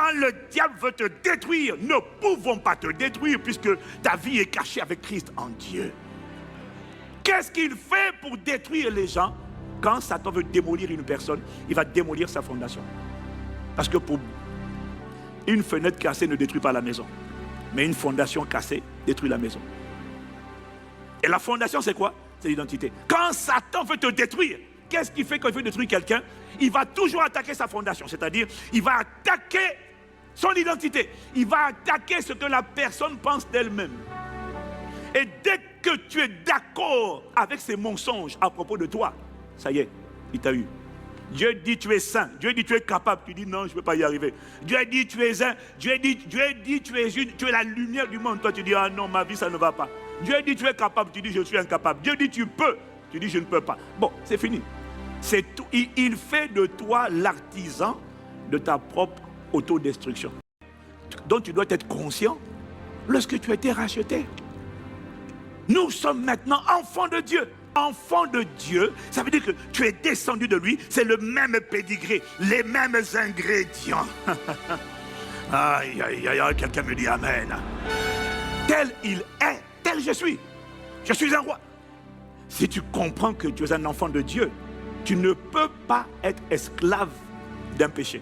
Quand le diable veut te détruire, ne pouvons pas te détruire puisque ta vie est cachée avec Christ en Dieu. Qu'est-ce qu'il fait pour détruire les gens? Quand Satan veut démolir une personne, il va démolir sa fondation. Parce que pour une fenêtre cassée ne détruit pas la maison. Mais une fondation cassée détruit la maison. Et la fondation, c'est quoi? C'est l'identité. Quand Satan veut te détruire, qu'est-ce qu'il fait quand il veut détruire quelqu'un? Il va toujours attaquer sa fondation. C'est-à-dire, il va attaquer son identité. Il va attaquer ce que la personne pense d'elle-même. Et dès que tu es d'accord avec ces mensonges à propos de toi, ça y est, il t'a eu. Dieu dit tu es saint, Dieu dit tu es capable, tu dis non je ne peux pas y arriver. Dieu dit tu es un, Dieu dit tu es la lumière du monde, toi tu dis ah non ma vie ça ne va pas. Dieu dit tu es capable, tu dis je suis incapable. Dieu dit tu peux, tu dis je ne peux pas. Bon c'est fini. C'est tout. Il fait de toi l'artisan de ta propre autodestruction. Donc tu dois être conscient lorsque tu as été racheté. Nous sommes maintenant enfants de Dieu. Enfant de Dieu, ça veut dire que tu es descendu de lui, c'est le même pédigré, les mêmes ingrédients. Aïe, aïe, aïe, quelqu'un me dit amen. Tel il est, tel je suis un roi. Si tu comprends que tu es un enfant de Dieu, tu ne peux pas être esclave d'un péché.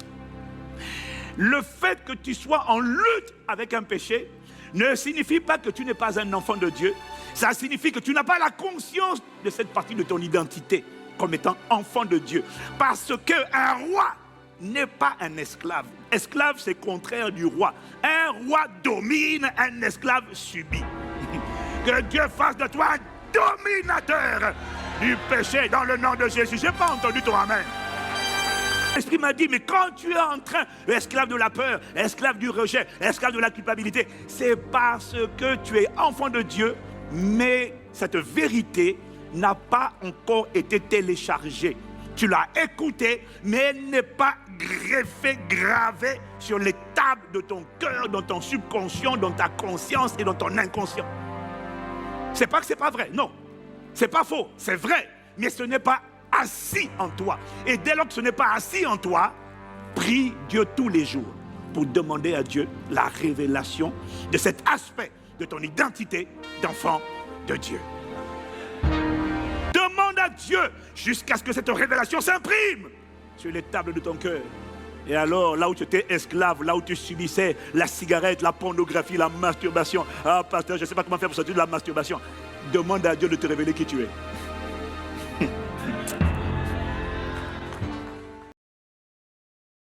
Le fait que tu sois en lutte avec un péché ne signifie pas que tu n'es pas un enfant de Dieu. Ça signifie que tu n'as pas la conscience de cette partie de ton identité comme étant enfant de Dieu. Parce qu'un roi n'est pas un esclave. Esclave, c'est contraire du roi. Un roi domine, un esclave subit. Que Dieu fasse de toi un dominateur du péché dans le nom de Jésus. Je n'ai pas entendu ton amen. L'Esprit m'a dit, mais quand tu es en train, esclave de la peur, esclave du rejet, esclave de la culpabilité, c'est parce que tu es enfant de Dieu, mais cette vérité n'a pas encore été téléchargée. Tu l'as écoutée, mais elle n'est pas greffée, gravée sur les tables de ton cœur, dans ton subconscient, dans ta conscience et dans ton inconscient. C'est pas que c'est pas vrai, non. C'est pas faux, c'est vrai, mais ce n'est pas assis en toi. Et dès lors que ce n'est pas assis en toi, prie Dieu tous les jours pour demander à Dieu la révélation de cet aspect de ton identité d'enfant de Dieu. Demande à Dieu jusqu'à ce que cette révélation s'imprime sur les tables de ton cœur. Et alors, là où tu étais esclave, là où tu subissais la cigarette, la pornographie, la masturbation. Ah, pasteur, je ne sais pas comment faire pour sortir de la masturbation. Demande à Dieu de te révéler qui tu es.